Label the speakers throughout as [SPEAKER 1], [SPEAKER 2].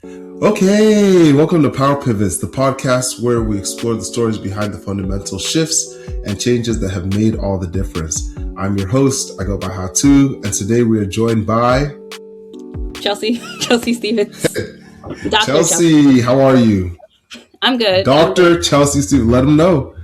[SPEAKER 1] Okay, welcome to Power Pivots, the podcast where we explore the stories behind the fundamental shifts and changes that have made all the difference. I'm your host, I go by Hatu, and today we are joined by
[SPEAKER 2] Chelsea Stevens.
[SPEAKER 1] Dr. Chelsea, how are you?
[SPEAKER 2] I'm good.
[SPEAKER 1] Dr. Chelsea Stevens, let them know.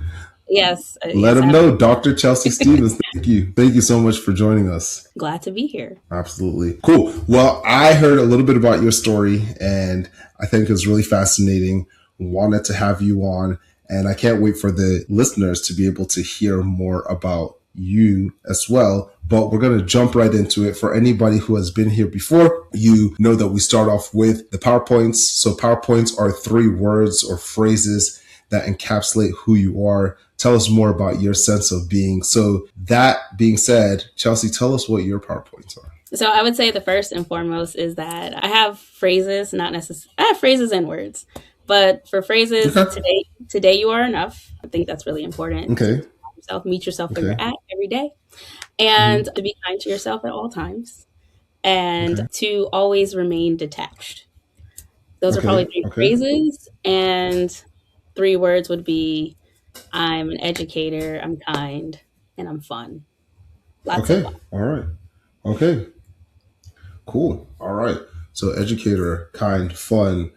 [SPEAKER 2] Yes.
[SPEAKER 1] Let them know, Dr. Chelsea Stevens. Thank you. Thank you so much for joining us.
[SPEAKER 2] Glad to be here.
[SPEAKER 1] Absolutely. Cool. Well, I heard a little bit about your story and I think it's really fascinating. Wanted to have you on, and I can't wait for the listeners to be able to hear more about you as well. But we're going to jump right into it. For anybody who has been here before, you know that we start off with the PowerPoints. So PowerPoints are 3 words or phrases that encapsulate who you are. Tell us more about your sense of being. So that being said, Chelsea, tell us what your PowerPoints are.
[SPEAKER 2] So I would say the first and foremost is that I have phrases, not necessarily, I have phrases and words, but for phrases, today you are enough. I think that's really important.
[SPEAKER 1] Okay.
[SPEAKER 2] Meet yourself where you're at every day, and to be kind to yourself at all times, and to always remain detached. Those are probably 3 phrases, and 3 words would be: I'm an educator, I'm kind, and I'm fun. Lots of fun.
[SPEAKER 1] All right. Okay. Cool. All right. So educator, kind, fun.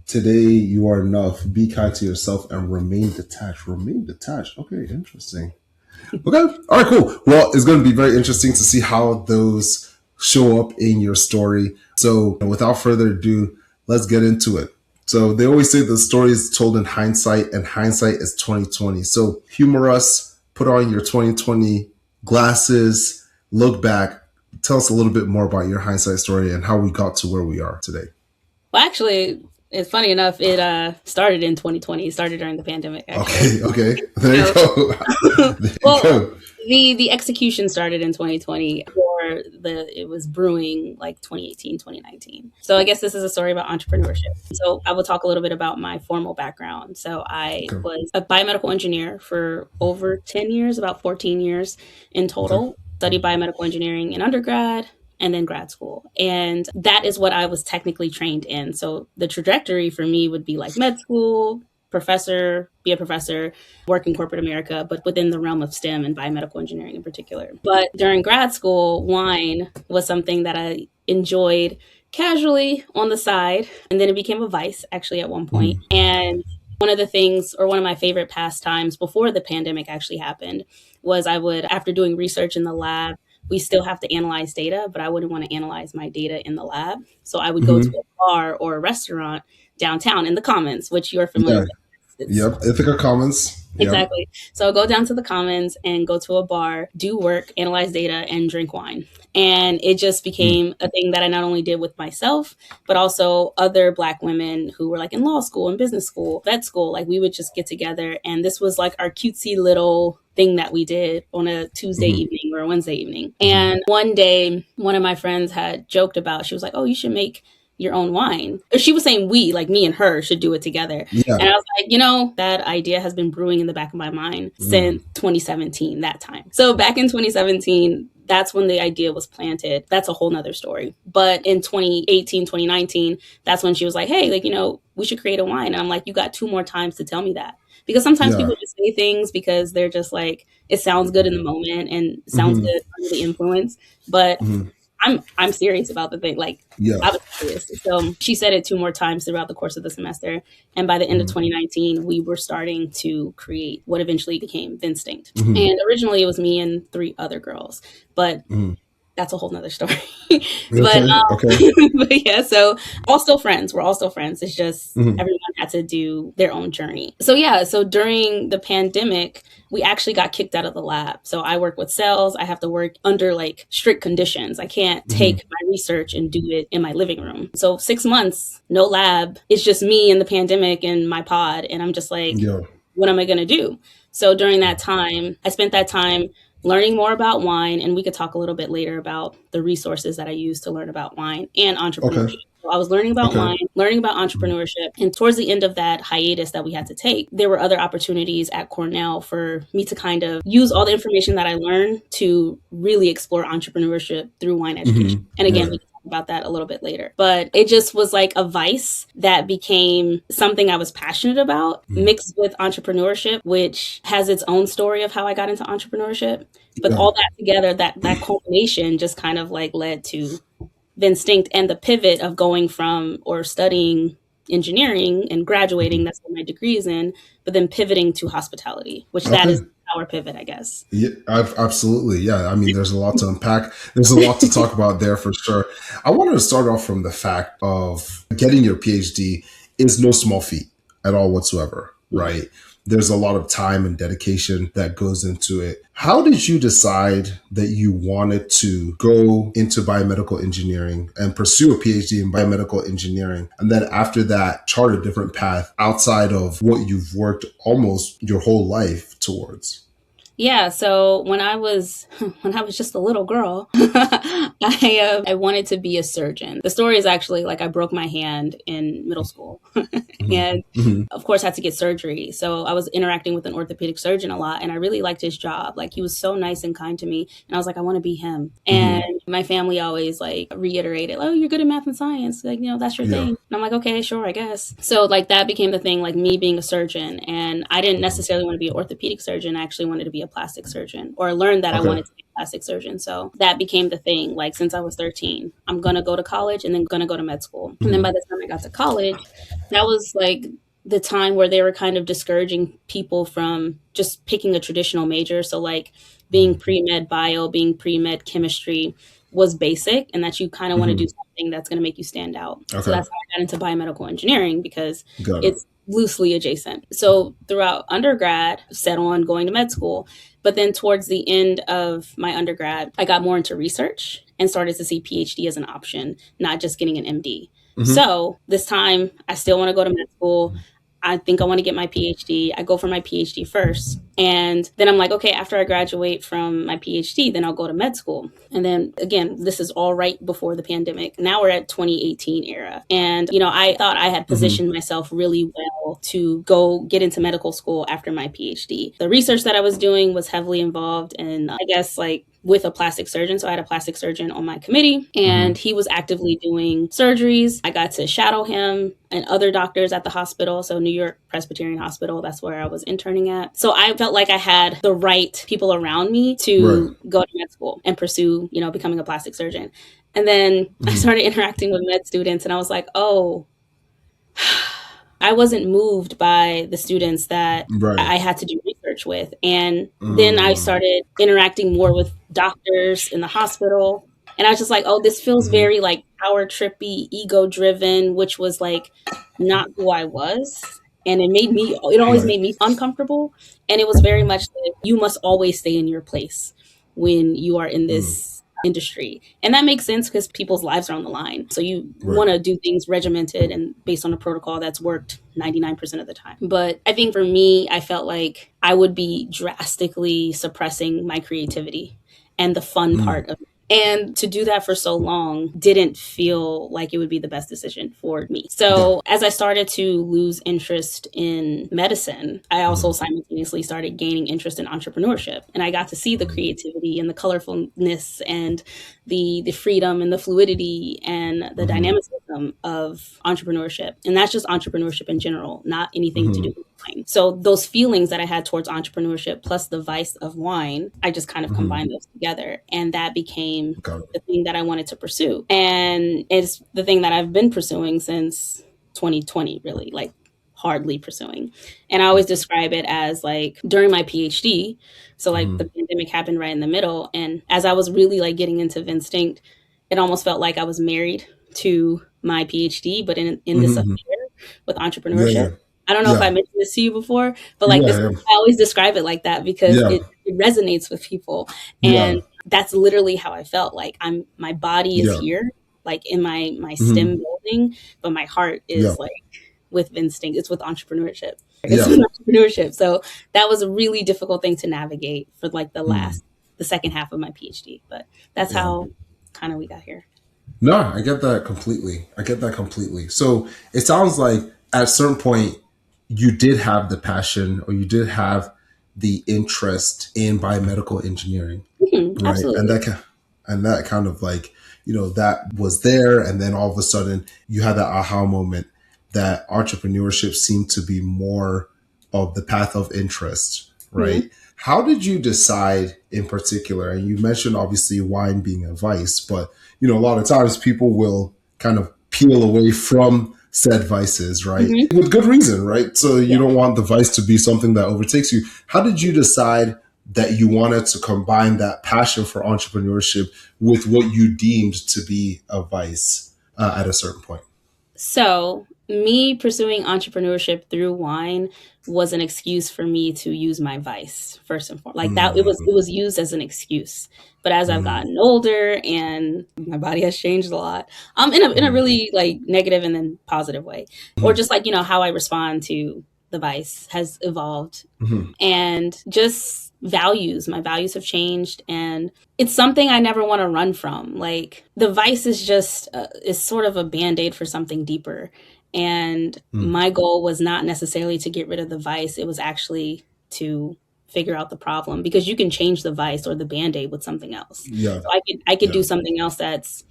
[SPEAKER 1] Today you are enough. Be kind to yourself and remain detached. Remain detached. Okay. Interesting. Okay. All right, cool. Well, it's going to be very interesting to see how those show up in your story. So without further ado, let's get into it. So they always say the story is told in hindsight, and hindsight is 2020. So humor us, put on your 2020 glasses, look back, tell us a little bit more about your hindsight story and how we got to where we are today.
[SPEAKER 2] Well, actually, it's funny enough, it started in 2020. It started during the pandemic, actually.
[SPEAKER 1] Okay. There you go.
[SPEAKER 2] The execution started in 2020, or it was brewing like 2018, 2019. So I guess this is a story about entrepreneurship. So I will talk a little bit about my formal background. So I was a biomedical engineer for over 10 years, about 14 years in total. Studied biomedical engineering in undergrad and then grad school. And that is what I was technically trained in. So the trajectory for me would be like med school, be a professor, work in corporate America, but within the realm of STEM and biomedical engineering in particular. But during grad school, wine was something that I enjoyed casually on the side. And then it became a vice actually at one point. And one of the things, or one of my favorite pastimes before the pandemic actually happened, was I would, after doing research in the lab, we still have to analyze data, but I wouldn't want to analyze my data in the lab. So I would go to a bar or a restaurant downtown in the Commons, which you're familiar with.
[SPEAKER 1] Ithaca Commons.
[SPEAKER 2] Exactly. So I'll go down to the Commons and go to a bar, do work, analyze data, and drink wine. And it just became a thing that I not only did with myself, but also other Black women who were like in law school and business school, vet school. Like we would just get together. And this was like our cutesy little thing that we did on a Tuesday evening or a Wednesday evening. And one day, one of my friends had joked about, she was like, oh, you should make your own wine. She was saying we, like me and her, should do it together. Yeah. And I was like, that idea has been brewing in the back of my mind since 2017, that time. So back in 2017, that's when the idea was planted. That's a whole nother story. But in 2018, 2019, that's when she was like, hey, we should create a wine. And I'm like, you got 2 more times to tell me that. Because sometimes people just say things because they're just like, it sounds good in the moment and sounds good under the influence. But I'm serious about the thing. I was serious. So she said it 2 more times throughout the course of the semester. And by the end of 2019, we were starting to create what eventually became Vinstinct. And originally it was me and 3 other girls, but that's a whole nother story. But yeah, so all still friends. We're all still friends. It's just everyone had to do their own journey. So yeah, so during the pandemic, we actually got kicked out of the lab. So I work with cells. I have to work under like strict conditions. I can't take my research and do it in my living room. So 6 months, no lab. It's just me and the pandemic and my pod. And I'm just like, what am I going to do? So during that time, I spent that time learning more about wine, and we could talk a little bit later about the resources that I use to learn about wine and entrepreneurship. So I was learning about wine, learning about entrepreneurship, and towards the end of that hiatus that we had to take, there were other opportunities at Cornell for me to kind of use all the information that I learned to really explore entrepreneurship through wine education. And again, we can talk about that a little bit later. But it just was like a vice that became something I was passionate about, mixed with entrepreneurship, which has its own story of how I got into entrepreneurship. But
[SPEAKER 1] Yeah.
[SPEAKER 2] all that together, that culmination just kind of like led to Vinstinct and the pivot of going from or studying engineering and graduating, that's what my degree is in, but then pivoting to hospitality, which that
[SPEAKER 1] Okay.
[SPEAKER 2] is our pivot, I guess.
[SPEAKER 1] Yeah, absolutely. Yeah. I mean, there's a lot to unpack. There's a lot to talk about there for sure. I wanted to start off from the fact of getting your PhD is no small feat at all whatsoever, right? There's a lot of time and dedication that goes into it. How did you decide that you wanted to go into biomedical engineering and pursue a PhD in biomedical engineering? And then after that, chart a different path outside of what you've worked almost your whole life towards?
[SPEAKER 2] Yeah, so when I was when I was just a little girl, I wanted to be a surgeon. The story is actually like I broke my hand in middle school, and
[SPEAKER 1] Hmm.
[SPEAKER 2] of course had to get surgery. So I was interacting with an orthopedic surgeon a lot, and I really liked his job. Like he was so nice and kind to me, and I was like, I want to be him.
[SPEAKER 1] Hmm.
[SPEAKER 2] And my family always like reiterated, "Oh, you're good at math and science. Like that's your
[SPEAKER 1] Yeah.
[SPEAKER 2] thing." And I'm like, "Okay, sure, I guess." So like that became the thing, like me being a surgeon, and I didn't necessarily want to be an orthopedic surgeon. I actually wanted to be a plastic surgeon, or learned that I
[SPEAKER 1] Okay.
[SPEAKER 2] wanted to be a plastic surgeon. So that became the thing. Like since I was 13, I'm gonna go to college and then gonna go to med school. And then
[SPEAKER 1] Hmm.
[SPEAKER 2] by the time I got to college, that was like the time where they were kind of discouraging people from just picking a traditional major. So like being pre-med bio, being pre-med chemistry was basic, and that you kind of want to do
[SPEAKER 1] Hmm.
[SPEAKER 2] something that's going to make you stand out. So
[SPEAKER 1] Okay.
[SPEAKER 2] that's how I got into biomedical engineering, because
[SPEAKER 1] Got it.
[SPEAKER 2] it's loosely adjacent. So throughout undergrad, set on going to med school. But then towards the end of my undergrad, I got more into research and started to see PhD as an option, not just getting an MD.
[SPEAKER 1] Hmm.
[SPEAKER 2] So this time, I still want to go to med school. I think I want to get my PhD. I go for my PhD first. And then I'm like, okay, after I graduate from my PhD, then I'll go to med school. And then again, this is all right before the pandemic. Now we're at 2018 era. And, I thought I had
[SPEAKER 1] Hmm.
[SPEAKER 2] positioned myself really well to go get into medical school after my PhD. The research that I was doing was heavily involved in, I guess, like with a plastic surgeon. So I had a plastic surgeon on my committee,
[SPEAKER 1] Hmm.
[SPEAKER 2] and he was actively doing surgeries. I got to shadow him and other doctors at the hospital. So New York Presbyterian Hospital, that's where I was interning at. So I felt like I had the right people around me
[SPEAKER 1] Right.
[SPEAKER 2] to go to med school and pursue, becoming a plastic surgeon. And then I
[SPEAKER 1] Hmm.
[SPEAKER 2] started interacting with med students, and I was like, oh, I wasn't moved by the students that
[SPEAKER 1] Right.
[SPEAKER 2] I had to do research with. And then I
[SPEAKER 1] Mm.
[SPEAKER 2] started interacting more with doctors in the hospital. And I was just like, oh, this feels
[SPEAKER 1] Hmm.
[SPEAKER 2] very like power trippy, ego driven, which was like not who I was. And it always
[SPEAKER 1] Right.
[SPEAKER 2] made me uncomfortable. And it was very much that you must always stay in your place when you are in
[SPEAKER 1] Mm.
[SPEAKER 2] this industry. And that makes sense because people's lives are on the line. So you
[SPEAKER 1] Right.
[SPEAKER 2] want to do things regimented and based on a protocol that's worked 99% of the time. But I think for me, I felt like I would be drastically suppressing my creativity and the fun
[SPEAKER 1] Mm.
[SPEAKER 2] part of it. And to do that for so long didn't feel like it would be the best decision for me.
[SPEAKER 1] Yeah.
[SPEAKER 2] So as I started to lose interest in medicine, I also
[SPEAKER 1] Mm.
[SPEAKER 2] simultaneously started gaining interest in entrepreneurship. And I got to see the
[SPEAKER 1] Mm.
[SPEAKER 2] creativity and the colorfulness and the freedom and the fluidity and the
[SPEAKER 1] Hmm.
[SPEAKER 2] dynamicism of entrepreneurship. And that's just entrepreneurship in general, not anything to
[SPEAKER 1] Hmm.
[SPEAKER 2] do with wine. So those feelings that I had towards entrepreneurship plus the vice of wine, I just kind of
[SPEAKER 1] Hmm.
[SPEAKER 2] combined those together. And that became
[SPEAKER 1] Got
[SPEAKER 2] the
[SPEAKER 1] it.
[SPEAKER 2] thing that I wanted to pursue. And it's the thing that I've been pursuing since 2020, really, like hardly pursuing. And I always describe it as like during my PhD. So like
[SPEAKER 1] Hmm.
[SPEAKER 2] the pandemic happened right in the middle. And as I was really like getting into Vinstinct, it almost felt like I was married to my PhD, but in this
[SPEAKER 1] Hmm.
[SPEAKER 2] affair with
[SPEAKER 1] Yeah.
[SPEAKER 2] entrepreneurship.
[SPEAKER 1] Yeah.
[SPEAKER 2] I don't know if I
[SPEAKER 1] Yeah.
[SPEAKER 2] mentioned this to you before, but like this,
[SPEAKER 1] Yeah.
[SPEAKER 2] I always describe it like that because
[SPEAKER 1] Yeah.
[SPEAKER 2] it resonates with people.
[SPEAKER 1] Yeah.
[SPEAKER 2] And that's literally how I felt. Like my body is
[SPEAKER 1] Yeah.
[SPEAKER 2] here, like in my
[SPEAKER 1] Hmm.
[SPEAKER 2] STEM building, but my heart
[SPEAKER 1] Yeah.
[SPEAKER 2] is like with Vinstinct. It's with entrepreneurship. It's
[SPEAKER 1] Yeah.
[SPEAKER 2] with entrepreneurship. So that was a really difficult thing to navigate for like
[SPEAKER 1] Mm.
[SPEAKER 2] the second half of my PhD. But that's
[SPEAKER 1] Yeah.
[SPEAKER 2] how kind of we got here.
[SPEAKER 1] No, I get that completely. I get that completely. So it sounds like at a certain point you did have the passion or you did have the interest in biomedical engineering, right? And
[SPEAKER 2] Absolutely.
[SPEAKER 1] that kind of like that was there, and then all of a sudden you had that aha moment that entrepreneurship seemed to be more of the path of interest, right?
[SPEAKER 2] Mhm.
[SPEAKER 1] How did you decide in particular? And you mentioned obviously wine being a vice, but a lot of times people will kind of peel away from said vices, right?
[SPEAKER 2] Mhm.
[SPEAKER 1] With good reason, right? So you
[SPEAKER 2] Yeah.
[SPEAKER 1] don't want the vice to be something that overtakes you. How did you decide that you wanted to combine that passion for entrepreneurship with what you deemed to be a vice at a certain point?
[SPEAKER 2] So, me pursuing entrepreneurship through wine was an excuse for me to use my vice first and foremost. Like that, it was used as an excuse. But as I've
[SPEAKER 1] Mm,
[SPEAKER 2] gotten older and my body has changed a lot, in a
[SPEAKER 1] mm,
[SPEAKER 2] really like negative and then positive way, or
[SPEAKER 1] mm,
[SPEAKER 2] just like how I respond to the vice has evolved,
[SPEAKER 1] mm,
[SPEAKER 2] and just my values have changed, and it's something I never want to run from. Like the vice is just is sort of a band-aid for something deeper, and
[SPEAKER 1] mm.
[SPEAKER 2] my goal was not necessarily to get rid of the vice. It was actually to figure out the problem, because you can change the vice or the band-aid with something else.
[SPEAKER 1] Yeah,
[SPEAKER 2] So I could
[SPEAKER 1] yeah,
[SPEAKER 2] do something else that's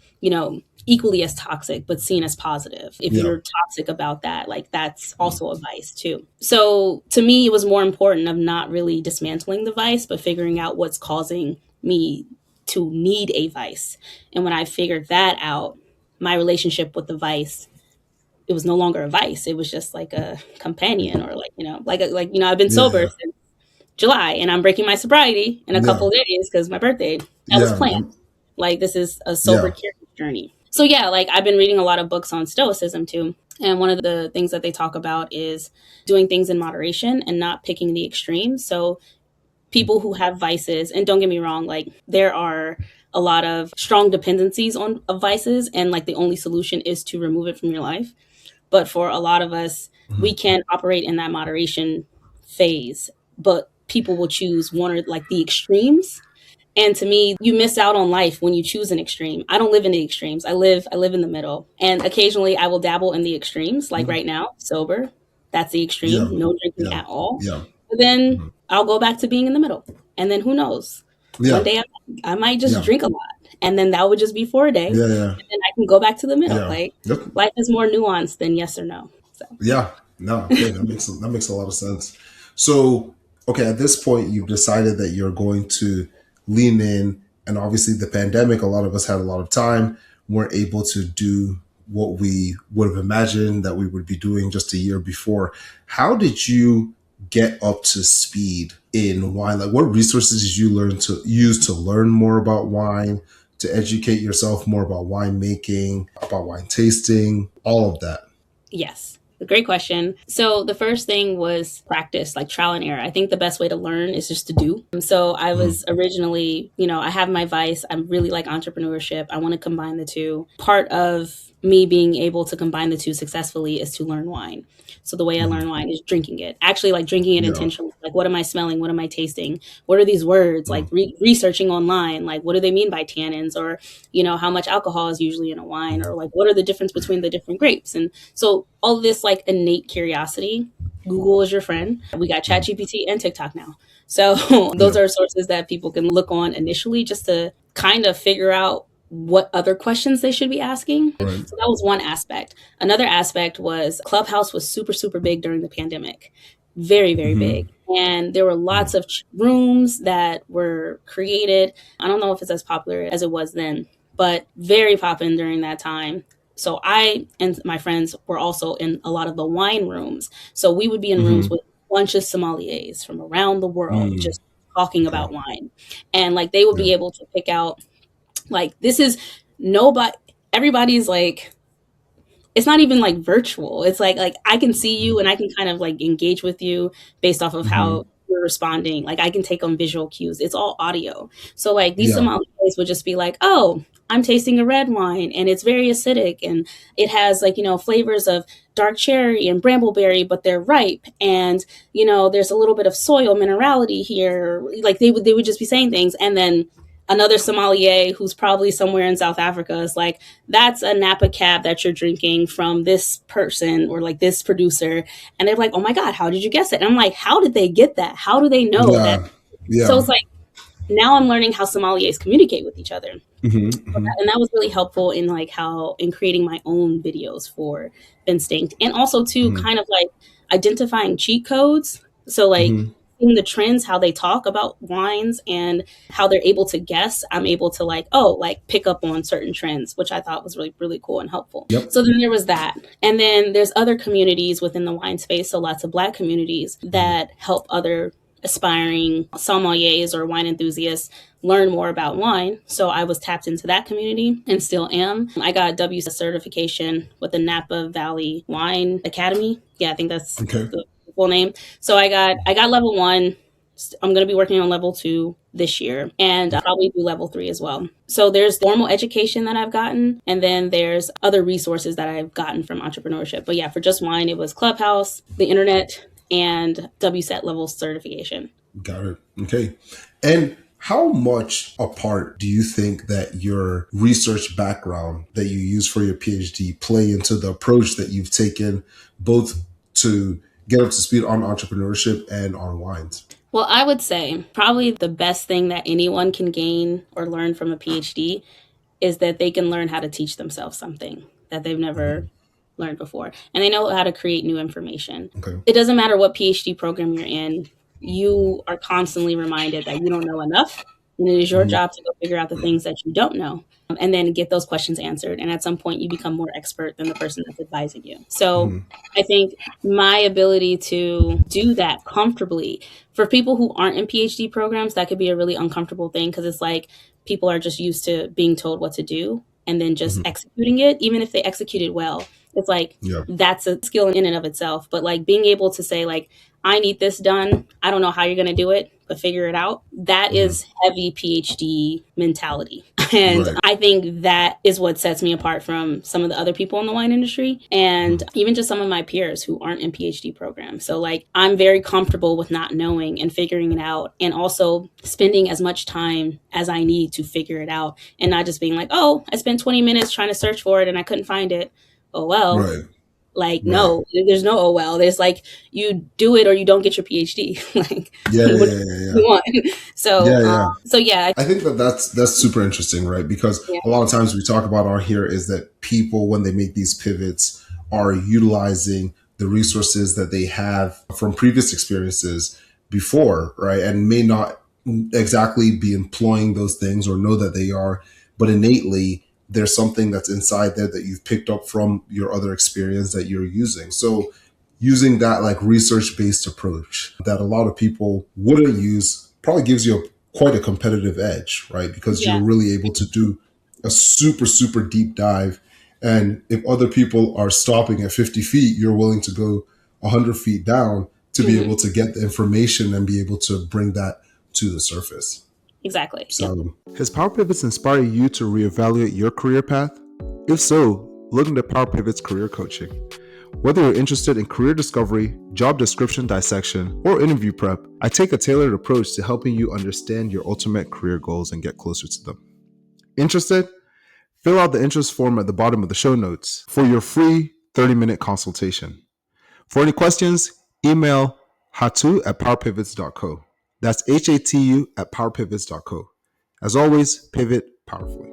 [SPEAKER 2] equally as toxic but seen as positive. If
[SPEAKER 1] yeah.
[SPEAKER 2] you're toxic about that, like that's also a vice too. So to me, it was more important of not really dismantling the vice but figuring out what's causing me to need a vice. And when I figured that out, my relationship with the vice, it was no longer a vice. It was just like a companion, or I've been sober
[SPEAKER 1] Yeah,
[SPEAKER 2] since July, and I'm breaking my sobriety in a couple
[SPEAKER 1] yeah,
[SPEAKER 2] of days because my birthday. That was
[SPEAKER 1] yeah,
[SPEAKER 2] planned. Like this is a sober
[SPEAKER 1] yeah.
[SPEAKER 2] curious journey. So yeah, like I've been reading a lot of books on stoicism too. And one of the things that they talk about is doing things in moderation and not picking the extremes. So people who have vices, and don't get me wrong, like there are a lot of strong dependencies on of vices, and like the only solution is to remove it from your life. But for a lot of us, we
[SPEAKER 1] Mhm.
[SPEAKER 2] can operate in that moderation phase, but people will choose one or like the extremes. And to me, you miss out on life when you choose an extreme. I don't live in the extremes. I live in the middle. And occasionally I will dabble in the extremes, like
[SPEAKER 1] Mhm.
[SPEAKER 2] right now, sober. That's the extreme,
[SPEAKER 1] Yeah,
[SPEAKER 2] no drinking
[SPEAKER 1] yeah,
[SPEAKER 2] at all.
[SPEAKER 1] yeah,
[SPEAKER 2] But then
[SPEAKER 1] mhm.
[SPEAKER 2] I'll go back to being in the middle. And then who knows? One
[SPEAKER 1] Yeah,
[SPEAKER 2] day I might just
[SPEAKER 1] yeah,
[SPEAKER 2] drink a lot. And then that would just be for a day.
[SPEAKER 1] yeah, yeah,
[SPEAKER 2] And then I can go back to the middle.
[SPEAKER 1] yeah.
[SPEAKER 2] Like
[SPEAKER 1] Yep.
[SPEAKER 2] life is more nuanced than yes or no. So
[SPEAKER 1] Yeah. No. Okay. That makes a lot of sense. So, okay, at this point, you've decided that you're going to lean in, and obviously, the pandemic. A lot of us had a lot of time, weren't able to do what we would have imagined that we would be doing just a year before. How did you get up to speed in wine? Like, what resources did you learn to use to learn more about wine, to educate yourself more about wine making, about wine tasting, all of that?
[SPEAKER 2] yes, a great question. So the first thing was practice, like trial and error. I think the best way to learn is just to do. So I
[SPEAKER 1] Mhm.
[SPEAKER 2] was originally, I have my vice. I really like entrepreneurship. I want to combine the two. Part of me being able to combine the two successfully is to learn wine. So the way I
[SPEAKER 1] Mhm.
[SPEAKER 2] learn wine is drinking it. Actually, like drinking it
[SPEAKER 1] Yeah.
[SPEAKER 2] intentionally. Like, what am I smelling? What am I tasting? What are these words? Like
[SPEAKER 1] Mm.
[SPEAKER 2] researching online. Like, what do they mean by tannins? Or how much alcohol is usually in a wine? Or like, what are the difference between the different grapes? And so all of this like innate curiosity. Google is your friend. We got
[SPEAKER 1] Mhm.
[SPEAKER 2] ChatGPT and TikTok now. So those
[SPEAKER 1] Yeah.
[SPEAKER 2] are sources that people can look on initially just to kind of figure out what other questions they should be asking.
[SPEAKER 1] Right.
[SPEAKER 2] So that was one aspect. Another aspect was Clubhouse was super, super big during the pandemic. Very, very
[SPEAKER 1] Hmm.
[SPEAKER 2] big. And there were lots of rooms that were created. I don't know if it's as popular as it was then, but very poppin' during that time. So I and my friends were also in a lot of the wine rooms. So we would be in rooms
[SPEAKER 1] Hmm.
[SPEAKER 2] with a bunch of sommeliers from around the world
[SPEAKER 1] Mm.
[SPEAKER 2] just talking
[SPEAKER 1] Okay.
[SPEAKER 2] about wine. And like they would
[SPEAKER 1] Yeah.
[SPEAKER 2] be able to pick out like this is nobody everybody's like it's not even like virtual. It's like I can see you and I can kind of like engage with you based off of
[SPEAKER 1] Hmm.
[SPEAKER 2] how you're responding. Like I can take on visual cues. It's all audio. So like these
[SPEAKER 1] Yeah.
[SPEAKER 2] sommeliers would just be like, "Oh, I'm tasting a red wine and it's very acidic and it has like, flavors of dark cherry and brambleberry, but they're ripe and, there's a little bit of soil minerality here." Like they would just be saying things, and then another sommelier who's probably somewhere in South Africa is like, "That's a Napa cab that you're drinking from this person or like this producer." And they're like, "Oh my God, how did you guess it?" And I'm like, how did they get that? How do they know that?
[SPEAKER 1] Yeah.
[SPEAKER 2] So it's
[SPEAKER 1] Yeah.
[SPEAKER 2] like now I'm learning how sommeliers communicate with each other.
[SPEAKER 1] Mm-hmm.
[SPEAKER 2] And that was really helpful in like how in creating my own videos for Vinstinct, and also to
[SPEAKER 1] Mm-hmm.
[SPEAKER 2] kind of like identifying cheat codes. So like
[SPEAKER 1] Mm-hmm.
[SPEAKER 2] in the trends, how they talk about wines and how they're able to guess, I'm able to like, oh, like pick up on certain trends, which I thought was really, really cool and helpful.
[SPEAKER 1] Yep.
[SPEAKER 2] So then there was that. And then there's other communities within the wine space. So lots of Black communities that help other aspiring sommeliers or wine enthusiasts learn more about wine. So I was tapped into that community and still am. I got W certification with the Napa Valley Wine Academy. Yeah, I think that's
[SPEAKER 1] Okay.
[SPEAKER 2] the full name. So I got level 1. I'm going to be working on level 2 this year, and I'll probably do level 3 as well. So there's formal education that I've gotten, and then there's other resources that I've gotten from entrepreneurship. But yeah, for just wine, it was Clubhouse, the internet, and WSET level certification.
[SPEAKER 1] Got it. Okay. And how much a part do you think that your research background that you use for your PhD play into the approach that you've taken both to get up to speed on entrepreneurship and on wines?
[SPEAKER 2] Well, I would say probably the best thing that anyone can gain or learn from a PhD is that they can learn how to teach themselves something that they've never learned before. And they know how to create new information.
[SPEAKER 1] Okay.
[SPEAKER 2] It doesn't matter what PhD program you're in, you are constantly reminded that you don't know enough. And it is your job to go figure out the things that you don't know and then get those questions answered. And at some point, you become more expert than the person that's advising you. So I think my ability to do that comfortably for people who aren't in PhD programs, that could be a really uncomfortable thing because it's like people are just used to being told what to do and then just executing it, even if they execute it well. It's like
[SPEAKER 1] Yeah.
[SPEAKER 2] that's a skill in and of itself. But like being able to say like, I need this done. I don't know how you're going to do it, but figure it out. That is heavy PhD mentality. And
[SPEAKER 1] Right.
[SPEAKER 2] I think that is what sets me apart from some of the other people in the wine industry and even just some of my peers who aren't in PhD programs. So like I'm very comfortable with not knowing and figuring it out and also spending as much time as I need to figure it out and not just being like, oh, I spent 20 minutes trying to search for it and I couldn't find it. Oh, well.
[SPEAKER 1] Right.
[SPEAKER 2] Like,
[SPEAKER 1] Right.
[SPEAKER 2] no, there's no, oh, well, there's like, you do it or you don't get your PhD. Like,
[SPEAKER 1] Yeah.
[SPEAKER 2] what
[SPEAKER 1] Yeah.
[SPEAKER 2] do
[SPEAKER 1] Yeah.
[SPEAKER 2] you want? So,
[SPEAKER 1] Yeah. Yeah.
[SPEAKER 2] so yeah,
[SPEAKER 1] I think that that's super interesting, right? Because
[SPEAKER 2] yeah,
[SPEAKER 1] a lot of times we talk about on here is that people, when they make these pivots, are utilizing the resources that they have from previous experiences before, right? And may not exactly be employing those things or know that they are, but innately there's something that's inside there that you've picked up from your other experience that you're using. So using that like research-based approach that a lot of people wouldn't use probably gives you quite a competitive edge, right? Because
[SPEAKER 2] yeah,
[SPEAKER 1] you're really able to do a super, super deep dive. And if other people are stopping at 50 feet, you're willing to go 100 feet down to be able to get the information and be able to bring that to the surface.
[SPEAKER 2] exactly. Yep.
[SPEAKER 1] So, has Power Pivots inspired you to reevaluate your career path? If so, look into Power Pivots Career Coaching. Whether you're interested in career discovery, job description dissection, or interview prep, I take a tailored approach to helping you understand your ultimate career goals and get closer to them. Interested? Fill out the interest form at the bottom of the show notes for your free 30-minute consultation. For any questions, email hatu@powerpivots.co. That's HATU at powerpivots.co. As always, pivot powerfully.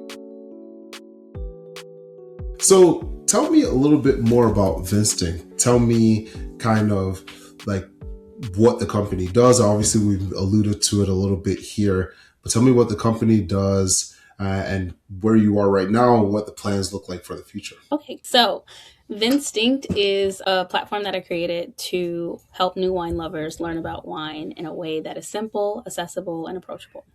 [SPEAKER 1] So tell me a little bit more about Vinstinct. Tell me kind of like what the company does. Obviously, we've alluded to it a little bit here, but tell me what the company does and where you are right now and what the plans look like for the future.
[SPEAKER 2] Okay, so Vinstinct is a platform that I created to help new wine lovers learn about wine in a way that is simple, accessible, and approachable.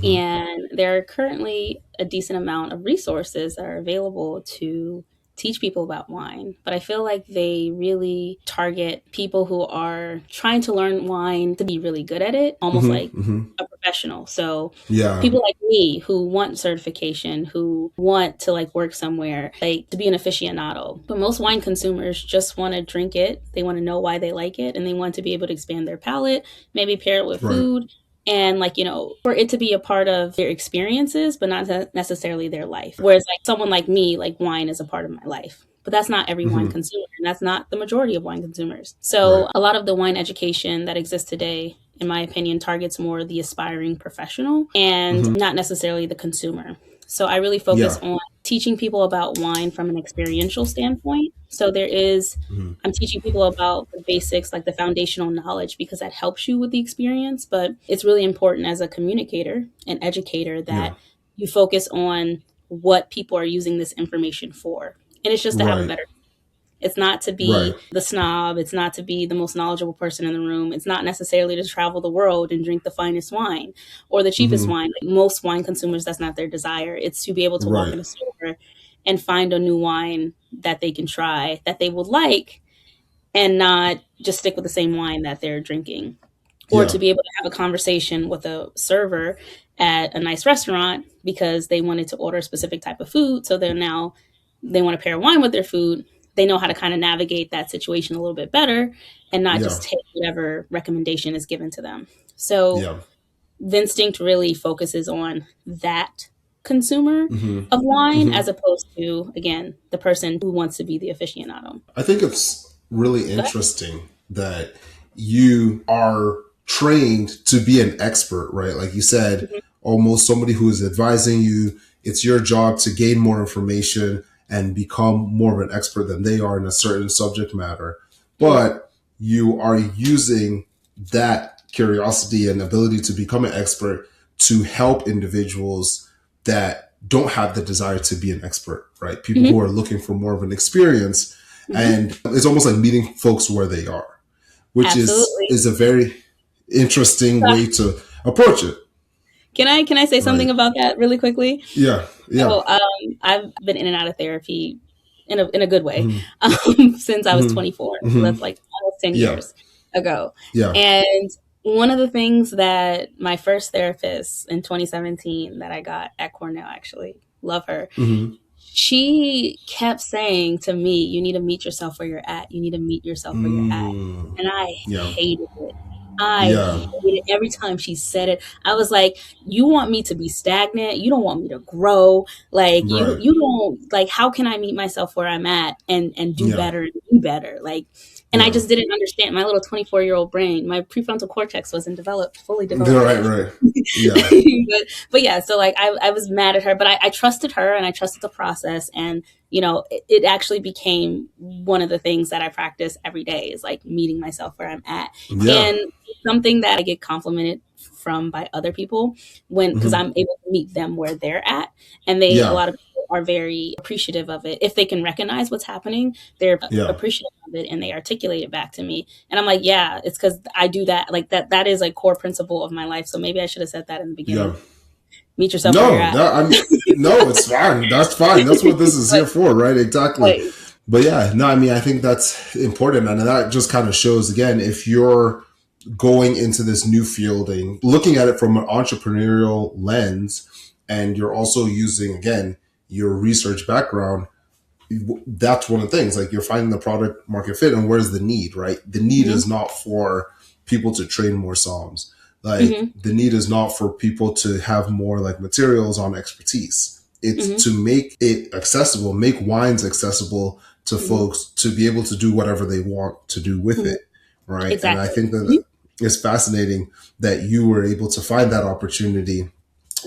[SPEAKER 2] And there are currently a decent amount of resources that are available to teach people about wine, but I feel like they really target people who are trying to learn wine to be really good at it, almost like a professional. So
[SPEAKER 1] Yeah.
[SPEAKER 2] people like me who want certification, who want to like work somewhere, like to be an aficionado. But most wine consumers just want to drink it. They want to know why they like it and they want to be able to expand their palate, maybe pair it with
[SPEAKER 1] Right.
[SPEAKER 2] food. And like, you know, for it to be a part of their experiences, but not necessarily their life. Whereas like someone like me, like wine is a part of my life. But that's not every wine consumer. And that's not the majority of wine consumers. So
[SPEAKER 1] Right.
[SPEAKER 2] a lot of the wine education that exists today in my opinion, targets more the aspiring professional and
[SPEAKER 1] Hmm.
[SPEAKER 2] not necessarily the consumer. So I really focus
[SPEAKER 1] Yeah.
[SPEAKER 2] on teaching people about wine from an experiential standpoint. So
[SPEAKER 1] Hmm.
[SPEAKER 2] I'm teaching people about the basics, like the foundational knowledge, because that helps you with the experience. But it's really important as a communicator and educator
[SPEAKER 1] Yeah.
[SPEAKER 2] that you focus on what people are using this information for. And it's just to have a
[SPEAKER 1] Right.
[SPEAKER 2] better. It's not to
[SPEAKER 1] Right.
[SPEAKER 2] be the snob. It's not to be the most knowledgeable person in the room. It's not necessarily to travel the world and drink the finest wine or the cheapest
[SPEAKER 1] Hmm.
[SPEAKER 2] wine. Like most wine consumers, that's not their desire. It's to be able to walk
[SPEAKER 1] Right.
[SPEAKER 2] in a store and find a new wine that they can try, that they would like, and not just stick with the same wine that they're drinking, or
[SPEAKER 1] Yeah.
[SPEAKER 2] to be able to have a conversation with a server at a nice restaurant because they wanted to order a specific type of food. So they want to pair wine with their food. They know how to kind of navigate that situation a little bit better and not
[SPEAKER 1] Yeah.
[SPEAKER 2] just take whatever recommendation is given to them. So
[SPEAKER 1] Yeah.
[SPEAKER 2] Vinstinct really focuses on that consumer
[SPEAKER 1] Hmm.
[SPEAKER 2] of wine
[SPEAKER 1] Hmm.
[SPEAKER 2] as opposed to, again, the person who wants to be the aficionado.
[SPEAKER 1] I think it's really
[SPEAKER 2] Go ahead.
[SPEAKER 1] interesting that you are trained to be an expert, right? Like you said,
[SPEAKER 2] Mhm.
[SPEAKER 1] almost somebody who is advising you. It's your job to gain more information and become more of an expert than they are in a certain subject matter.
[SPEAKER 2] Mhm.
[SPEAKER 1] But you are using that curiosity and ability to become an expert to help individuals that don't have the desire to be an expert, right? People who
[SPEAKER 2] Mhm.
[SPEAKER 1] are looking for more of an experience.
[SPEAKER 2] Mhm.
[SPEAKER 1] And it's almost like meeting folks where they are, which
[SPEAKER 2] Absolutely.
[SPEAKER 1] is a very interesting way to approach it,
[SPEAKER 2] Can I say
[SPEAKER 1] right?
[SPEAKER 2] something about that really quickly?
[SPEAKER 1] Yeah. Yeah.
[SPEAKER 2] So, I've been in and out of therapy in a good way,
[SPEAKER 1] Hmm.
[SPEAKER 2] since I was
[SPEAKER 1] Hmm.
[SPEAKER 2] 24. So
[SPEAKER 1] Hmm.
[SPEAKER 2] that's like almost 10
[SPEAKER 1] Yeah.
[SPEAKER 2] years ago.
[SPEAKER 1] Yeah.
[SPEAKER 2] And one of the things that my first therapist in 2017 that I got at Cornell, actually, love her,
[SPEAKER 1] Hmm.
[SPEAKER 2] she kept saying to me, "You need to meet yourself where you're at. You need to meet yourself where you're at."
[SPEAKER 1] Mm.
[SPEAKER 2] And I
[SPEAKER 1] Yeah.
[SPEAKER 2] hated it. I
[SPEAKER 1] Yeah.
[SPEAKER 2] hated it. Every time she said it, I was like, "You want me to be stagnant? You don't want me to grow. Like
[SPEAKER 1] Right.
[SPEAKER 2] you don't like. How can I meet myself where I'm at and do
[SPEAKER 1] Yeah.
[SPEAKER 2] better and do better?" Like, and I
[SPEAKER 1] Yeah.
[SPEAKER 2] just didn't understand. My little 24-year-old brain, my prefrontal cortex wasn't developed, fully
[SPEAKER 1] Yeah.
[SPEAKER 2] developed
[SPEAKER 1] Right.
[SPEAKER 2] yet.
[SPEAKER 1] Right. Yeah.
[SPEAKER 2] But yeah, so like I was mad at her, but I trusted her and I trusted the process. And, it actually became one of the things that I practice every day is like meeting myself where I'm at.
[SPEAKER 1] Yeah.
[SPEAKER 2] And something that I get complimented from by other people because
[SPEAKER 1] Hmm.
[SPEAKER 2] I'm able to meet them where they're at. And a
[SPEAKER 1] Yeah.
[SPEAKER 2] lot of people are very appreciative of it. If they can recognize what's happening, they're
[SPEAKER 1] Yeah.
[SPEAKER 2] appreciative of it and they articulate it back to me. And I'm like, yeah, it's because I do that. Like that is a core principle of my life. So maybe I should have said that in the
[SPEAKER 1] Yeah.
[SPEAKER 2] beginning. Meet yourself where you're
[SPEAKER 1] No,
[SPEAKER 2] at.
[SPEAKER 1] that I'm no, it's fine. That's fine. That's what this is
[SPEAKER 2] but,
[SPEAKER 1] here for, right? Exactly.
[SPEAKER 2] but
[SPEAKER 1] But yeah, no, I mean, I think that's important, and that just kind of shows again if you're going into this new fielding, looking at it from an entrepreneurial lens, and you're also using again your research background. That's one of the things. Like you're finding the product market fit, and where's the need, right? The need
[SPEAKER 2] Mhm,
[SPEAKER 1] is not for people to train more psalms. Like
[SPEAKER 2] mhm,
[SPEAKER 1] the need is not for people to have more like materials on expertise. It's
[SPEAKER 2] mhm,
[SPEAKER 1] to make it accessible, make wines accessible to
[SPEAKER 2] mhm,
[SPEAKER 1] folks to be able to do whatever they want to do with
[SPEAKER 2] mhm.
[SPEAKER 1] it, right? And I
[SPEAKER 2] Exactly.
[SPEAKER 1] think that
[SPEAKER 2] Mhm,
[SPEAKER 1] it's fascinating that you were able to find that opportunity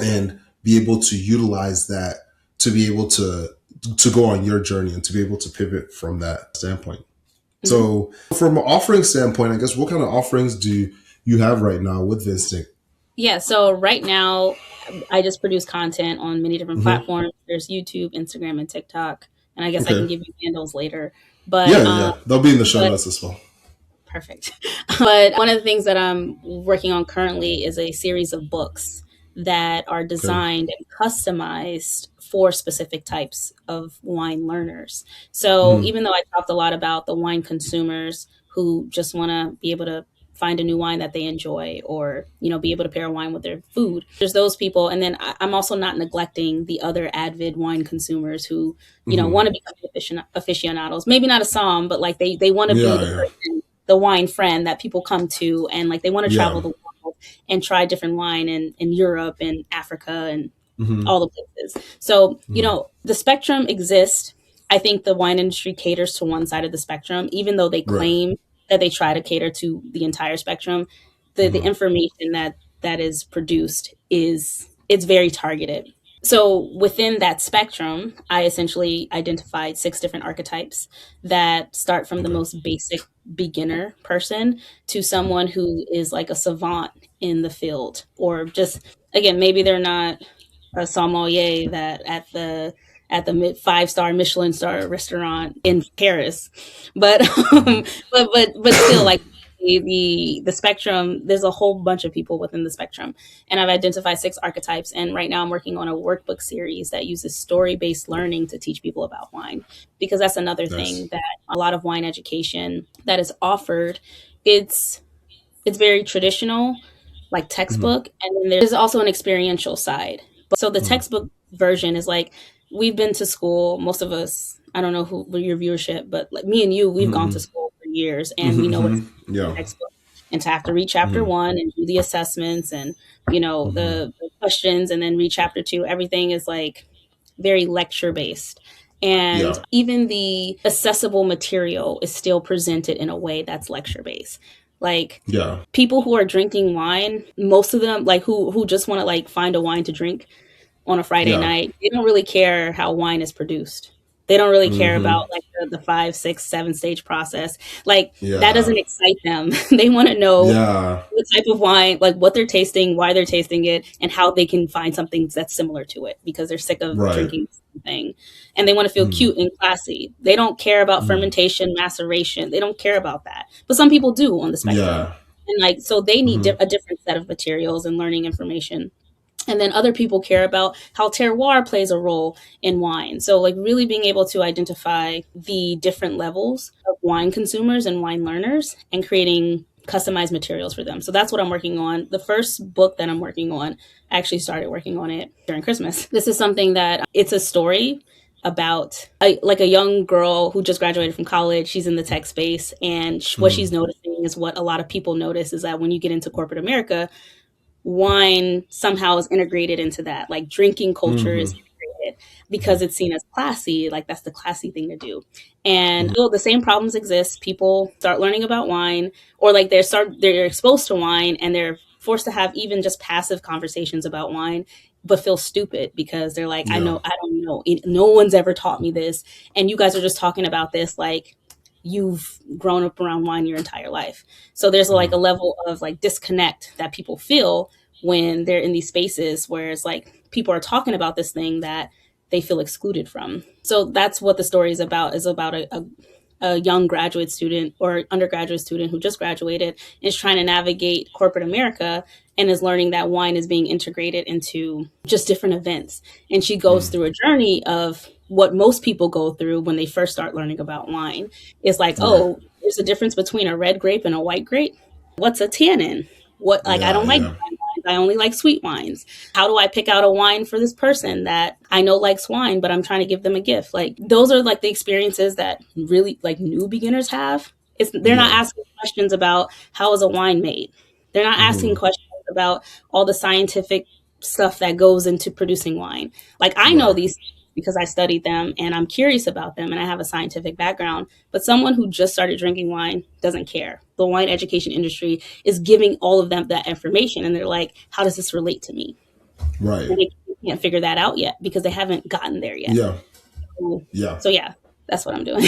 [SPEAKER 1] and be able to utilize that to be able to go on your journey and to be able to pivot from that standpoint.
[SPEAKER 2] mhm.
[SPEAKER 1] So from an offering standpoint, I guess what kind of offerings do you have right now with Vinstinct?
[SPEAKER 2] Yeah. So right now, I just produce content on many different
[SPEAKER 1] Hmm.
[SPEAKER 2] platforms. There's YouTube, Instagram, and TikTok. And I guess I can
[SPEAKER 1] Okay.
[SPEAKER 2] give you handles later. But
[SPEAKER 1] Yeah, yeah. They'll be in the show
[SPEAKER 2] but
[SPEAKER 1] notes as well.
[SPEAKER 2] perfect. But one of the things that I'm working on currently is a series of books that are
[SPEAKER 1] Okay.
[SPEAKER 2] designed and customized for specific types of wine learners. So
[SPEAKER 1] Hmm.
[SPEAKER 2] even though I talked a lot about the wine consumers who just want to be able to find a new wine that they enjoy or be able to pair a wine with their food, there's those people. And then I'm also not neglecting the other avid wine consumers who
[SPEAKER 1] Hmm.
[SPEAKER 2] want to become aficionados, maybe not a som, but like they want to be
[SPEAKER 1] Yeah,
[SPEAKER 2] the
[SPEAKER 1] yeah.
[SPEAKER 2] person, the wine friend that people come to, and like they want to
[SPEAKER 1] Yeah.
[SPEAKER 2] travel the world and try different wine in Europe and Africa and
[SPEAKER 1] Hmm.
[SPEAKER 2] all the places. So,
[SPEAKER 1] Hmm.
[SPEAKER 2] the spectrum exists. I think the wine industry caters to one side of the spectrum, even though they
[SPEAKER 1] Right.
[SPEAKER 2] claim that they try to cater to the entire spectrum. the information that is produced is it's very targeted. So within that spectrum, I essentially identified 6 different archetypes that start from the
[SPEAKER 1] Okay.
[SPEAKER 2] most basic beginner person to someone who is like a savant in the field, or just, again, maybe they're not a sommelier that at the 5-star Michelin star restaurant in Paris, but
[SPEAKER 1] Hmm.
[SPEAKER 2] but still, like, the spectrum. There's a whole bunch of people within the spectrum, and I've identified 6 archetypes. And right now, I'm working on a workbook series that uses story based learning to teach people about wine, because that's another thing
[SPEAKER 1] Nice.
[SPEAKER 2] that a lot of wine education that is offered. It's very traditional, like
[SPEAKER 1] Hmm.
[SPEAKER 2] textbook, and then there's also an experiential side. So the
[SPEAKER 1] Hmm.
[SPEAKER 2] textbook version is like, we've been to school, most of us. I don't know who your viewership, but like me and you, we've gone to
[SPEAKER 1] Hmm.
[SPEAKER 2] school for years, and we know what
[SPEAKER 1] Hmm.
[SPEAKER 2] it's like in
[SPEAKER 1] Yeah.
[SPEAKER 2] the textbook. And to have to read chapter
[SPEAKER 1] Hmm.
[SPEAKER 2] 1 and do the assessments and
[SPEAKER 1] Hmm.
[SPEAKER 2] the questions, and then read chapter 2, everything is like very lecture based. And
[SPEAKER 1] Yeah.
[SPEAKER 2] even the accessible material is still presented in a way that's lecture based. Like,
[SPEAKER 1] Yeah.
[SPEAKER 2] people who are drinking wine, most of them, like, who just want to like find a wine to drink on a Friday
[SPEAKER 1] Yeah.
[SPEAKER 2] night, they don't really care how wine is produced. They don't really care about
[SPEAKER 1] Hmm.
[SPEAKER 2] like the 5, 6, 7 stage process. Like, that
[SPEAKER 1] Yeah.
[SPEAKER 2] doesn't excite them. They want to know
[SPEAKER 1] Yeah.
[SPEAKER 2] what type of wine, like what they're tasting, why they're tasting it, and how they can find something that's similar to it, because they're sick of
[SPEAKER 1] Right.
[SPEAKER 2] drinking the same thing. And they want to feel
[SPEAKER 1] Mm.
[SPEAKER 2] cute and classy. They don't care about
[SPEAKER 1] Mm.
[SPEAKER 2] fermentation, maceration. They don't care about that. But some people do on the spectrum.
[SPEAKER 1] Yeah.
[SPEAKER 2] And like, so they need
[SPEAKER 1] Hmm.
[SPEAKER 2] a different set of materials and learning information. And then other people care about how terroir plays a role in wine. So, like, really being able to identify the different levels of wine consumers and wine learners and creating customized materials for them. So that's what I'm working on. The first book that I'm working on, I actually started working on it during Christmas. This is something that it's a story about like a young girl who just graduated from college. She's in the tech space, and what she's
[SPEAKER 1] Mm.
[SPEAKER 2] noticing is what a lot of people notice, is that when you get into corporate America, wine somehow is integrated into that. Like, drinking culture is
[SPEAKER 1] Hmm.
[SPEAKER 2] integrated because it's seen as classy. Like, that's the classy thing to do. And still, the same problems exist. People start learning about wine, or like they're exposed to wine, and they're forced to have even just passive conversations about wine, but feel stupid because they're like,
[SPEAKER 1] Yeah.
[SPEAKER 2] I don't know. No one's ever taught me this, and you guys are just talking about this like you've grown up around wine your entire life. So there's like a
[SPEAKER 1] Mm.
[SPEAKER 2] level of like disconnect that people feel when they're in these spaces where it's like people are talking about this thing that they feel excluded from. So that's what the story is about a young graduate student or undergraduate student who just graduated and is trying to navigate corporate America, and is learning that wine is being integrated into just different events. And she goes
[SPEAKER 1] Mm.
[SPEAKER 2] through a journey of what most people go through when they first start learning about wine. It's like,
[SPEAKER 1] Right.
[SPEAKER 2] oh, there's a difference between a red grape and a white grape. What's a tannin? What, like, I
[SPEAKER 1] Yeah.
[SPEAKER 2] don't like
[SPEAKER 1] Yeah.
[SPEAKER 2] brown wines. I only like sweet wines. How do I pick out a wine for this person that I know likes wine, but I'm trying to give them a gift? Like, those are like the experiences that really like new beginners have. They're not
[SPEAKER 1] Yeah.
[SPEAKER 2] asking questions about how is a wine made. They're not asking
[SPEAKER 1] Hmm.
[SPEAKER 2] questions about all the scientific stuff that goes into producing wine. Like, I know
[SPEAKER 1] Right.
[SPEAKER 2] these because I studied them and I'm curious about them and I have a scientific background. But someone who just started drinking wine doesn't care. The wine education industry is giving all of them that information, and they're like, how does this relate to me?
[SPEAKER 1] Right.
[SPEAKER 2] And they can't figure that out yet because they haven't gotten there yet.
[SPEAKER 1] Yeah.
[SPEAKER 2] So,
[SPEAKER 1] Yeah.
[SPEAKER 2] so yeah, that's what I'm doing.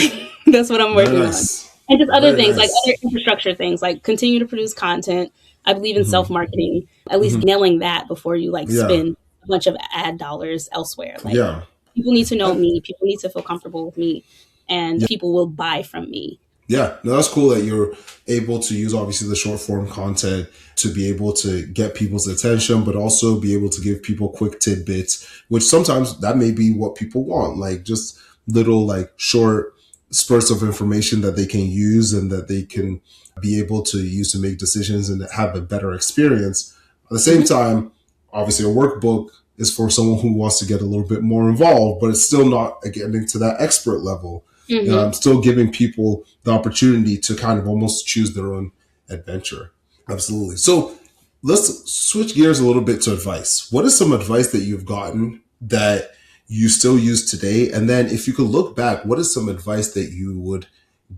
[SPEAKER 2] That's what I'm
[SPEAKER 1] Very
[SPEAKER 2] working on.
[SPEAKER 1] nice.
[SPEAKER 2] And just other
[SPEAKER 1] Very
[SPEAKER 2] things, like other
[SPEAKER 1] nice.
[SPEAKER 2] infrastructure things, like continue to produce content. I believe in
[SPEAKER 1] Hmm.
[SPEAKER 2] self marketing, at least
[SPEAKER 1] Hmm.
[SPEAKER 2] nailing that before you like
[SPEAKER 1] Yeah.
[SPEAKER 2] spend a bunch of ad dollars elsewhere. Like,
[SPEAKER 1] Yeah.
[SPEAKER 2] people need to know
[SPEAKER 1] And
[SPEAKER 2] me, people need to feel comfortable with me, and
[SPEAKER 1] yeah.
[SPEAKER 2] people will buy from me.
[SPEAKER 1] Yeah, no, that's cool that you're able to use obviously the short form content to be able to get people's attention, but also be able to give people quick tidbits, which sometimes that may be what people want, like just little like short spurts of information that they can use and that they can be able to use to make decisions and have a better experience. At the same
[SPEAKER 2] Hmm.
[SPEAKER 1] time, obviously a workbook is for someone who wants to get a little bit more involved, but it's still not getting to that expert level.
[SPEAKER 2] Hmm.
[SPEAKER 1] Still giving people the opportunity to kind of almost choose their own adventure. Absolutely. So let's switch gears a little bit to advice. What is some advice that you've gotten that you still use today? And then if you could look back, what is some advice that you would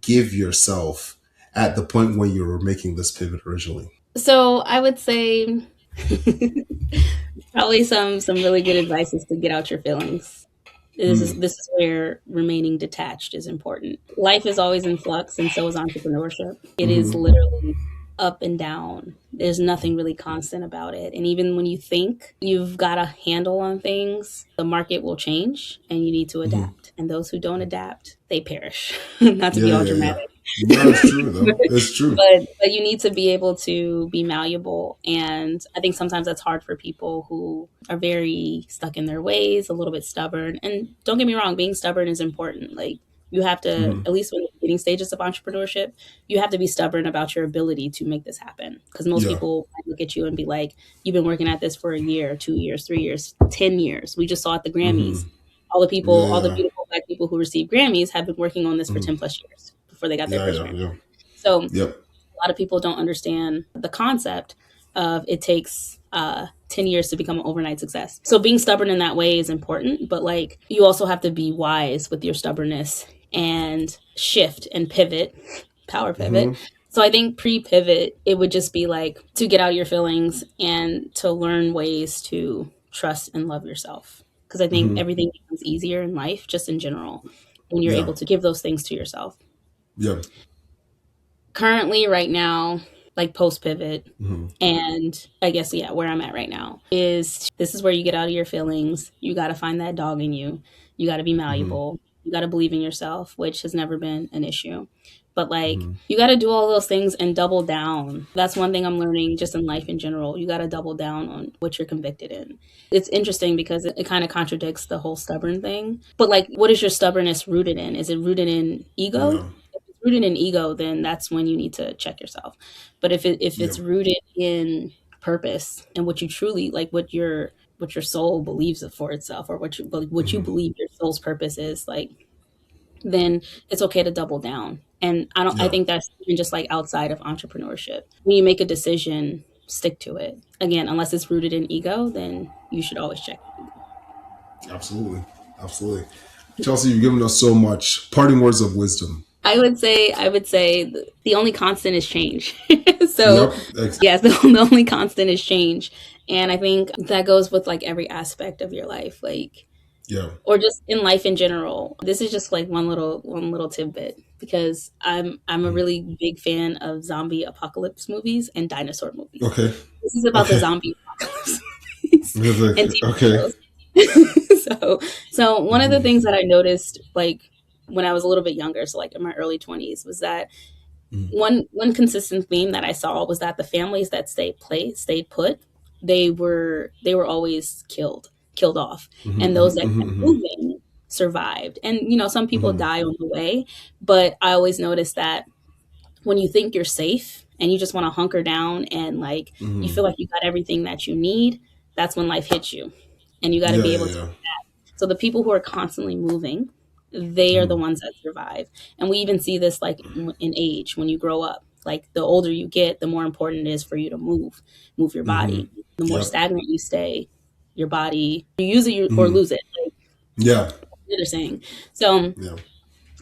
[SPEAKER 1] give yourself at the point when you were making this pivot originally?
[SPEAKER 2] So I would say probably some really good advice is to get out your feelings. This is where remaining detached is important. Life is always in flux, and so is entrepreneurship. It is literally up and down. There's nothing really constant about it. And even when you think you've got a handle on things, the market will change and you need to adapt. And those who don't adapt, they perish. Not to be
[SPEAKER 1] Yeah,
[SPEAKER 2] all
[SPEAKER 1] yeah, yeah.
[SPEAKER 2] dramatic.
[SPEAKER 1] No, it's true though. It's true.
[SPEAKER 2] But you need to be able to be malleable, and I think sometimes that's hard for people who are very stuck in their ways, a little bit stubborn. And don't get me wrong, being stubborn is important. Like, you have to, at least when the beginning stages of entrepreneurship, you have to be stubborn about your ability to make this happen, because most
[SPEAKER 1] Yeah.
[SPEAKER 2] people might look at you and be like, you've been working at this for a year, 2 years, 3 years, 10 years. We just saw at the Grammys,
[SPEAKER 1] Yeah,
[SPEAKER 2] all the
[SPEAKER 1] yeah.
[SPEAKER 2] beautiful black people who receive Grammys have been working on this for 10 plus years before they got their
[SPEAKER 1] Yeah,
[SPEAKER 2] first
[SPEAKER 1] yeah,
[SPEAKER 2] Grammy.
[SPEAKER 1] yeah.
[SPEAKER 2] So a
[SPEAKER 1] Yep.
[SPEAKER 2] lot of people don't understand the concept of it takes 10 years to become an overnight success. So being stubborn in that way is important, but like, you also have to be wise with your stubbornness and shift and pivot, power pivot. So I think pre-pivot, it would just be like to get out your feelings and to learn ways to trust and love yourself. Because I think everything becomes easier in life, just in general, when you're
[SPEAKER 1] Yeah.
[SPEAKER 2] able to give those things to yourself.
[SPEAKER 1] Yeah.
[SPEAKER 2] Currently, right now, like post pivot, and I guess, yeah, where I'm at right now is this is where you get out of your feelings. You got to find that dog in you. You got to be malleable. You got to believe in yourself, which has never been an issue. But like, you got to do all those things and double down. That's one thing I'm learning just in life in general. You got to double down on what you're convicted in. It's interesting because it kind of contradicts the whole stubborn thing. But like, what is your stubbornness rooted in? Is it rooted in ego?
[SPEAKER 1] Yeah.
[SPEAKER 2] Rooted in ego, then that's when you need to check yourself. But if
[SPEAKER 1] Yeah.
[SPEAKER 2] it's rooted in purpose and what you truly like, what your soul believes for itself, or what you believe your soul's purpose is, like, then it's okay to double down. And I
[SPEAKER 1] Yeah.
[SPEAKER 2] think that's even just like outside of entrepreneurship. When you make a decision, stick to it. Again, unless it's rooted in ego, then you should always check your ego.
[SPEAKER 1] Absolutely. Absolutely. Chelsea, you've given us so much. Parting words of wisdom.
[SPEAKER 2] I would say the only constant is change. So
[SPEAKER 1] Yep.
[SPEAKER 2] yes, the only constant is change. And I think that goes with like every aspect of your life, like,
[SPEAKER 1] Yeah.
[SPEAKER 2] or just in life in general. This is just like one little tidbit, because I'm a really big fan of zombie apocalypse movies and dinosaur movies.
[SPEAKER 1] Okay.
[SPEAKER 2] This is about the
[SPEAKER 1] Okay.
[SPEAKER 2] zombie apocalypse movies and TV
[SPEAKER 1] Okay.
[SPEAKER 2] shows. So one of the things that I noticed, like, when I was a little bit younger, so like in my early 20s, was that one consistent theme that I saw was that the families that stayed put, they were always killed off, and those that kept moving survived. And some people die on the way, but I always noticed that when you think you're safe and you just want to hunker down and like you feel like you got everything that you need, that's when life hits you, and you got to
[SPEAKER 1] Yeah.
[SPEAKER 2] be
[SPEAKER 1] Yeah.
[SPEAKER 2] able to.
[SPEAKER 1] Yeah.
[SPEAKER 2] So the people who are constantly moving, they are the ones that survive. And we even see this like in age, when you grow up. Like, the older you get, the more important it is for you to move your body. The more
[SPEAKER 1] Yep.
[SPEAKER 2] stagnant you stay, your body, you use it or lose it, like
[SPEAKER 1] Yeah.
[SPEAKER 2] they're saying. So
[SPEAKER 1] Yeah.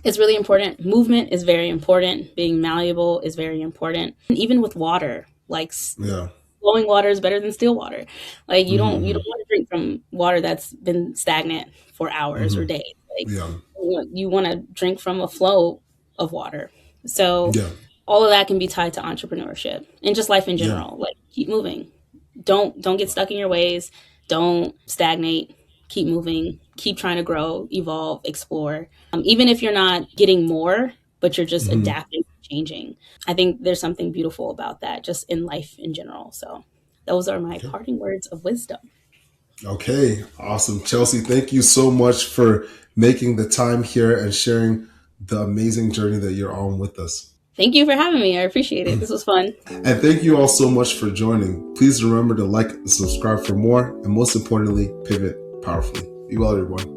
[SPEAKER 2] it's really important. Movement is very important. Being malleable is very important. And even with water, like,
[SPEAKER 1] Yeah.
[SPEAKER 2] flowing water is better than still water. Like, you don't want to drink from water that's been stagnant for hours or days. Like,
[SPEAKER 1] Yeah.
[SPEAKER 2] you want to drink from a flow of water. So
[SPEAKER 1] Yeah.
[SPEAKER 2] all of that can be tied to entrepreneurship and just life in
[SPEAKER 1] Yeah.
[SPEAKER 2] general. Like, keep moving. Don't get stuck in your ways. Don't stagnate. Keep moving. Keep trying to grow, evolve, explore. Even if you're not getting more, but you're just adapting, changing. I think there's something beautiful about that, just in life in general. So those are my parting words of wisdom.
[SPEAKER 1] Okay. Awesome. Chelsea, thank you so much for making the time here and sharing the amazing journey that you're on with us.
[SPEAKER 2] Thank you for having me. I appreciate it. This was fun.
[SPEAKER 1] And thank you all so much for joining. Please remember to like and subscribe for more, and most importantly, pivot powerfully. Be well, everyone.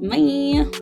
[SPEAKER 2] Bye.